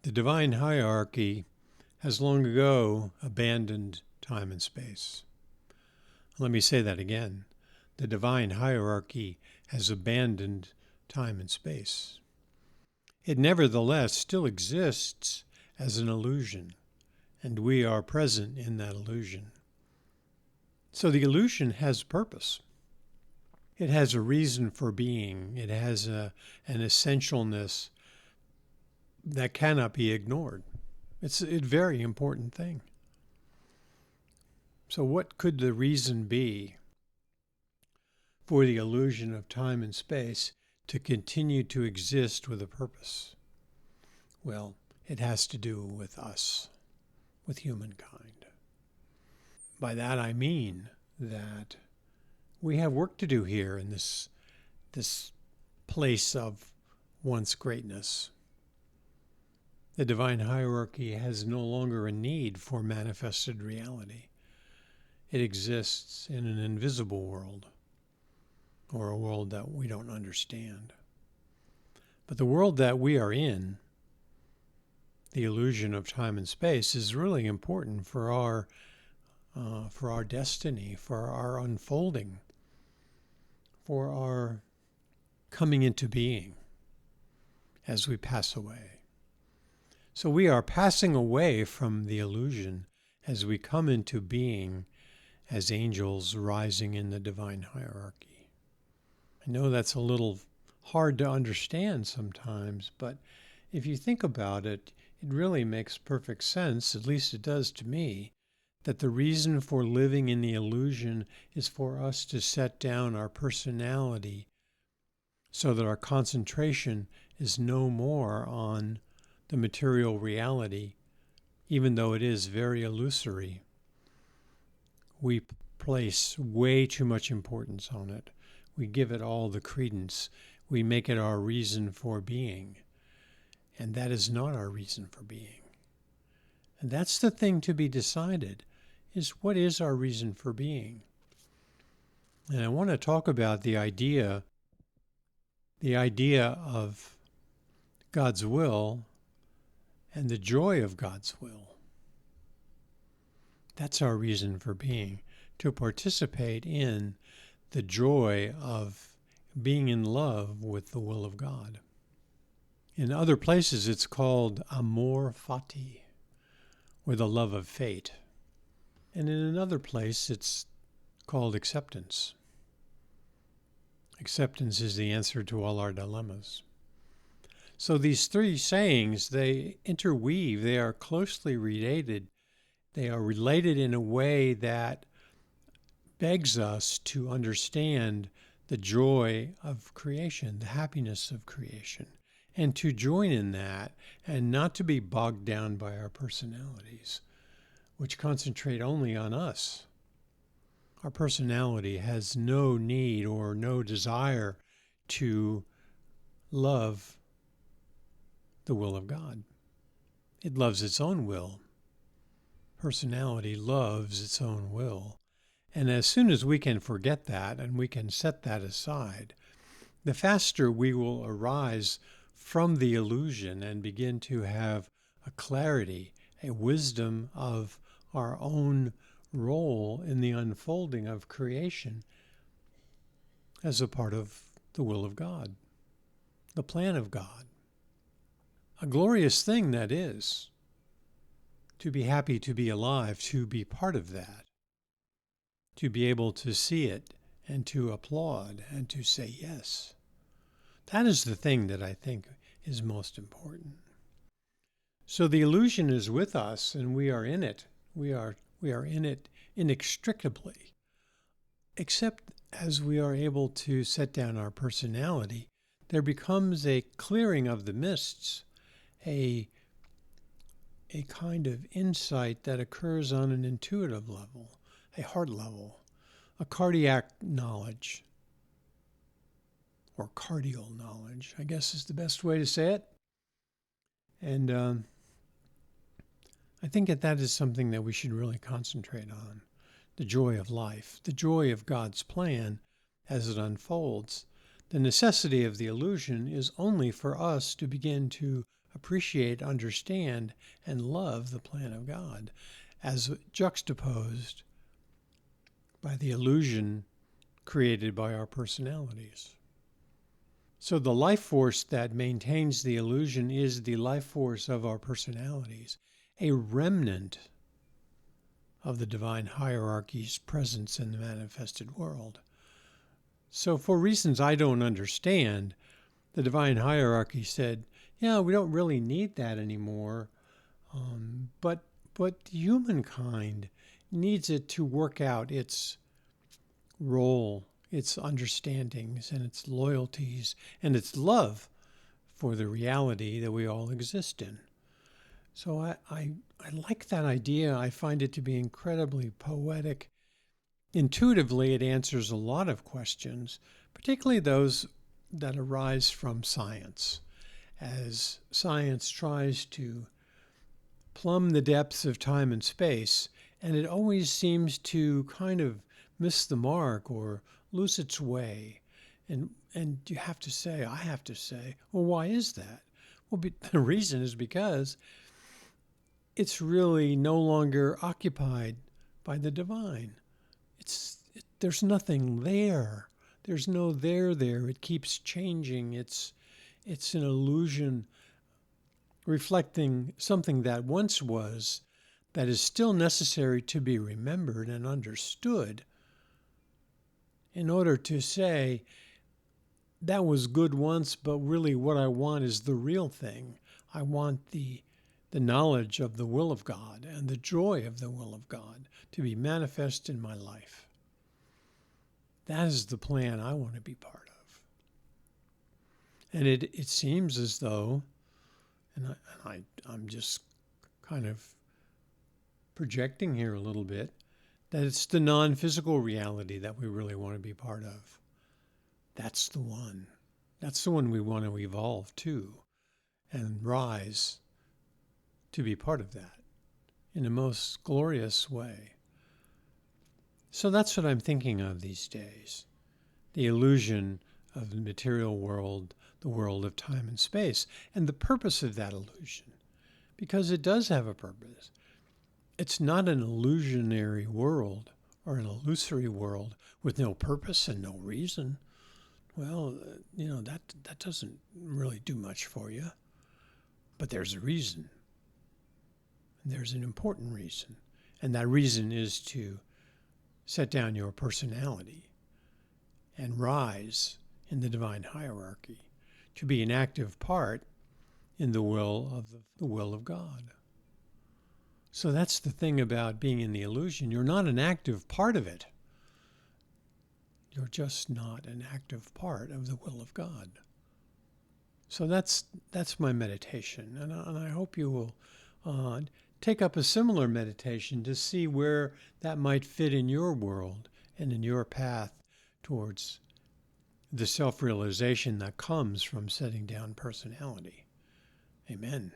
The divine hierarchy has long ago abandoned time and space. Let me say that again. The divine hierarchy has abandoned time and space. It nevertheless still exists as an illusion, and we are present in that illusion. So the illusion has purpose. It has a reason for being. It has an essentialness that cannot be ignored. It's a very important thing. So what could the reason be for the illusion of time and space to continue to exist with a purpose? Well, it has to do with us, with humankind. By that I mean that we have work to do here in this place of once greatness. The divine hierarchy has no longer a need for manifested reality. It exists in an invisible world, or a world that we don't understand. But the world that we are in, the illusion of time and space, is really important for our destiny, for our unfolding, for our coming into being as we pass away. So we are passing away from the illusion as we come into being as angels rising in the divine hierarchy. I know that's a little hard to understand sometimes, but if you think about it, it really makes perfect sense, at least it does to me, that the reason for living in the illusion is for us to set down our personality so that our concentration is no more on the material reality, even though it is very illusory. We place way too much importance on it. We give it all the credence. We make it our reason for being. And that is not our reason for being. And that's the thing to be decided, is what is our reason for being? And I want to talk about the idea of God's will and the joy of God's will. That's our reason for being, to participate in the joy of being in love with the will of God. In other places, it's called amor fati, or the love of fate. And in another place, it's called acceptance. Acceptance is the answer to all our dilemmas. So these three sayings, they interweave, they are closely related. They are related in a way that begs us to understand the joy of creation, the happiness of creation, and to join in that and not to be bogged down by our personalities, which concentrate only on us. Our personality has no need or no desire to love the will of God. It loves its own will. Personality loves its own will. And as soon as we can forget that and we can set that aside, the faster we will arise from the illusion and begin to have a clarity, a wisdom of our own role in the unfolding of creation as a part of the will of God, the plan of God. A glorious thing that is, to be happy to be alive, to be part of that, to be able to see it and to applaud and to say yes. That is the thing that I think is most important. So the illusion is with us and we are in it. We are in it inextricably, except as we are able to set down our personality, there becomes a clearing of the mists, a kind of insight that occurs on an intuitive level, a heart level, a cardiac knowledge, or cardial knowledge, I guess is the best way to say it. And I think that is something that we should really concentrate on, the joy of life, the joy of God's plan as it unfolds. The necessity of the illusion is only for us to begin to appreciate, understand, and love the plan of God as juxtaposed by the illusion created by our personalities. So the life force that maintains the illusion is the life force of our personalities, a remnant of the divine hierarchy's presence in the manifested world. So for reasons I don't understand, the divine hierarchy said, yeah, we don't really need that anymore, but humankind needs it to work out its role, its understandings, and its loyalties, and its love for the reality that we all exist in. So I like that idea. I find it to be incredibly poetic. Intuitively, it answers a lot of questions, particularly those that arise from science, as science tries to plumb the depths of time and space, and it always seems to kind of miss the mark or lose its way. And you have to say, I have to say, well, why is that? Well, the reason is because it's really no longer occupied by the divine. There's nothing there. There's no there there. It keeps changing. It's an illusion reflecting something that once was, that is still necessary to be remembered and understood in order to say, that was good once, but really what I want is the real thing. I want the knowledge of the will of God and the joy of the will of God to be manifest in my life. That is the plan I want to be part of. And it seems as though, and I'm just kind of projecting here a little bit, that it's the non-physical reality that we really want to be part of. That's the one. That's the one we want to evolve to and rise to be part of that in the most glorious way. So that's what I'm thinking of these days. The illusion of the material world, the world of time and space, and the purpose of that illusion. Because it does have a purpose. It's not an illusionary world or an illusory world with no purpose and no reason. Well, that doesn't really do much for you. But there's a reason. There's an important reason. And that reason is to set down your personality and rise in the divine hierarchy, to be an active part in the will of God. So that's the thing about being in the illusion. You're not an active part of it. You're just not an active part of the will of God. So that's my meditation, and I hope you will take up a similar meditation to see where that might fit in your world and in your path towards the self-realization that comes from setting down personality. Amen.